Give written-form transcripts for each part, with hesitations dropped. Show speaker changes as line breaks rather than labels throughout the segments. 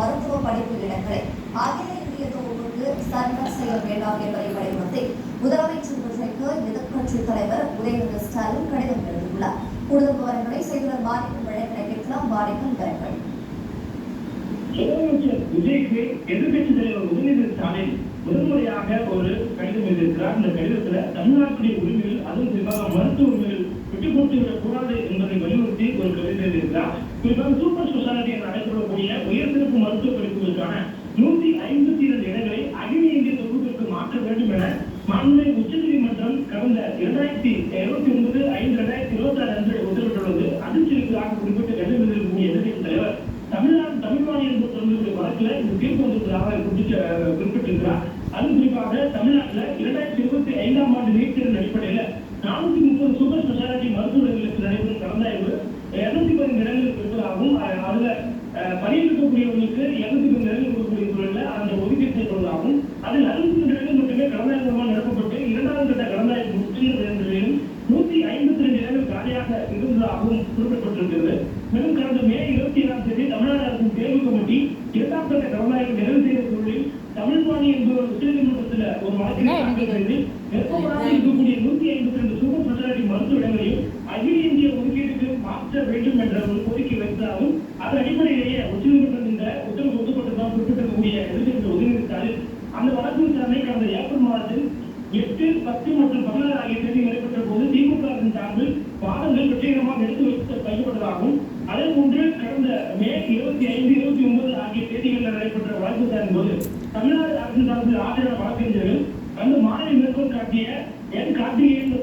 மருத்துவ படிப்பு இடங்களை அகில இந்திய தொகுப்புக்கு சர்வர் செய்ய வேண்டாம் என்பதை வலியுறுத்தி முதலமைச்சர் விஜய்க்கு எதிர்க்கட்சித் தலைவர் உதயநிதி ஸ்டாலின் கடிதம் எழுதியுள்ளார். கூடுதல் விவரங்களை செய்தியாளர் மாணிக்கம் வழங்கிட கேட்கலாம். மாணிக்கம் விவரங்கள்.
முதலமைச்சர் விஜய்க்கு எதிர்க்கட்சித் தலைவர் உதயநிதி ஸ்டாலின் முதன்முறையாக ஒரு கடிதம் எழுதியிருக்கிறார். இந்த கடிதத்துல தமிழ்நாட்டுடைய உரிமைகள், அதுவும் குறிப்பாக மருத்துவ உரிமைகள் விட்டுக் கொடுத்துவிடக் கூடாது என்பதை வலியுறுத்தி ஒரு கடிதம் எழுதியிருக்கிறார். குறிப்பாக சூப்பர் ஸ்பெஷாலிட்டி என அழைக்கப்படக்கூடிய உயர் சிறப்பு மருத்துவ படிப்புகளுக்கான 152 இடங்களை அகில இந்திய தொகுப்பிற்கு மாற்ற வேண்டும் என மாண்புமிகு உச்சநீதிமன்றம் கடந்த 2029/5/2026 அன்று உத்தரவிட்டுள்ளது. அதிர்ச்சியளிப்பதாக குறிப்பிட்ட கடிதம் எழுதியிருக்கக்கூடிய எதிர்க்கட்சித் தலைவர் தமிழ்நாடு என்பது தொடர்புடைய வழக்கில் இந்த தீர்ப்பு வந்திருப்பதாக குறிப்பிட்டிருக்கிறார். அது குறிப்பாக தமிழ்நாட்டில் 2025ஆம் ஆண்டு நீட் தேர்வு அடிப்படையில் 430 சூப்பர் ஸ்பெஷாலிட்டி மருத்துவர்களுக்கு நடைபெறும் கலந்தாய்வு 210 இடங்களுக்கு இருப்பதாகவும், அதுல பணியிருக்கக்கூடியவர்களுக்கு 210 இடங்கள் இருக்கக்கூடிய சூழலில் அந்த ஒதுக்கீடு செய்யப்படுவதாகவும், அதில் 62 இடங்கள் மட்டுமே கலந்தாய்வு நடத்தப்பட்டு 2வது கட்ட கலந்தாய்வு முற்றிலும் 152 இடங்கள் காலியாக இருந்ததாகவும் குறிப்பிடப்பட்டிருக்கிறது. மேலும் கடந்த மே 27ஆம் தேதி தமிழ்நாடு அரசின் தேர்வு கமிட்டி 2ம் கட்ட கலந்தாய்வு நிறைவு செய்த சூழலில் தமிழ்வாணி என்பவர் உச்சநீதிமன்றத்தில் ஒரு வழக்கினை இருக்கக்கூடிய 152 சூப்பர் ஸ்பெஷாலிட்டி மருத்துவ இடங்களையும் அகில இந்திய ஒதுக்கீட்டுக்கு மாற்ற வேண்டும் என்ற ஒரு கோரிக்கை வைத்தாலும் அதன் அடிப்படையிலேயே உச்சநீதிமன்றம் இந்த உத்தரவு ஒதுக்கப்பட்டதாக குறிப்பிட்டிருக்கக்கூடிய எதிர்க்கட்சி உதயநிதி ஸ்டாலின் அந்த வழக்கு விசாரணை கடந்த ஏப்ரல் மாதத்தில் 8, 10 மற்றும் 16 ஆகிய தேதி நடைபெற்ற போது திமுக அரசின் சார்பில் வாதங்கள் வெற்றிகரமாக எடுத்து வைக்கப்பட்டதாகவும், அதே போன்று கடந்த மே 25, 29 ஆகிய தேதிகளில் நடைபெற்ற வழக்கு விசாரணை போது தமிழ்நாடு அரசின் சார்பில் ஆஜரான வழக்கறிஞர்கள் அந்த மாநில மேற்கோள் காட்டிய கார்த்திகேயன்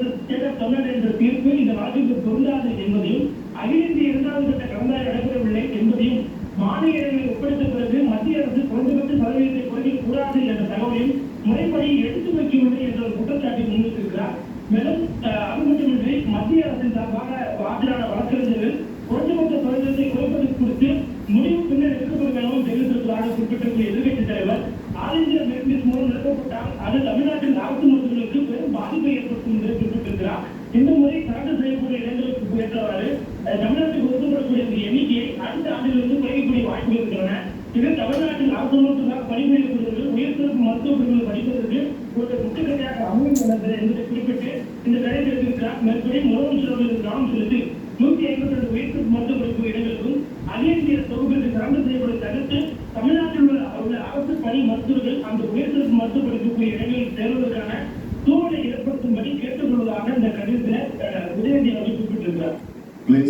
தமிழ்நாடு என்ற தீர்ப்பு இந்த வழக்கிற்கு பொருந்தாது என்பதையும், அகில இந்திய 2வது கட்ட கலந்தாய்வு நடைபெறவில்லை என்பதையும், மாநில இடங்களை ஒப்படைத்த பிறகு மத்திய அரசு குறைந்தபட்ச சதவீதத்தை குறைக்கக் கூடாது என்ற தகவலையும் முறைப்படி எடுத்து வைக்கவில்லை என்ற ஒரு குற்றச்சாட்டை முன்வைத்திருக்கிறார். மேலும் அது மட்டுமின்றி மத்திய அரசின் சார்பாக ஆஜரான வழக்கறிஞர்கள் குறைந்தபட்ச சதவீதத்தை குறைப்பதற்கு குறித்து முடிவு பின்னர் எடுக்கப்படும் எனவும் தெரிவித்திருப்பதாக குறிப்பிட்டிருக்கிற எதிர்க்கட்சித் தலைவர், ஆல் இந்தியா மெரிட் மூலம் நிறுத்தப்பட்டால் அது தமிழ்நாட்டில் அரசு மருத்துவர்களுக்கு பெரும் பாதிப்பை ஏற்படுத்தும் என்று குறிப்பிட்டிருக்கிறார். இந்த முறை தாக்கல் செய்யக்கூடிய இடங்களுக்கு ஏற்றவாறு தமிழ்நாட்டுக்கு ஒதுக்கப்படக்கூடிய எண்ணிக்கையை அடுத்த ஆண்டிலிருந்து குறைக்கக்கூடிய வாய்ப்புகள் இருக்கின்றன. இது தமிழ்நாட்டில் அரசு மருத்துவராக பணிபுரியக்கூடியவர்கள் உயர் சிறப்பு மருத்துவ பிரிவுகள் படிப்பதற்கு ஒரு முட்டுக்கட்டையாக அமையும் என்பதை குறிப்பிட்டு இந்த கடிதத்தை எழுதியிருக்கிறார். மேற்படி முதலமைச்சர் அவர்கள் கவனம் செலுத்தி 152 உயர் சிறப்பு மருத்துவ படிப்பு இடங்களுக்கும் அகில இந்திய தொகுப்பிற்கு சரண்டர் செய்யப்படுவதை தவிர்த்து தமிழ்நாட்டில் உள்ள அரசு பணி மருத்துவர்கள் அந்த உயர் சிறப்பு மருத்துவ படிப்புக்குரிய இடங்களில் சேர்வதற்கான சூழலை ஏற்படுத்தும்படி கேட்டுக்கொள்வதாக இந்த கடிதத்தில் உதயநிதி அவர்கள் குறிப்பிட்டிருக்கிறார்.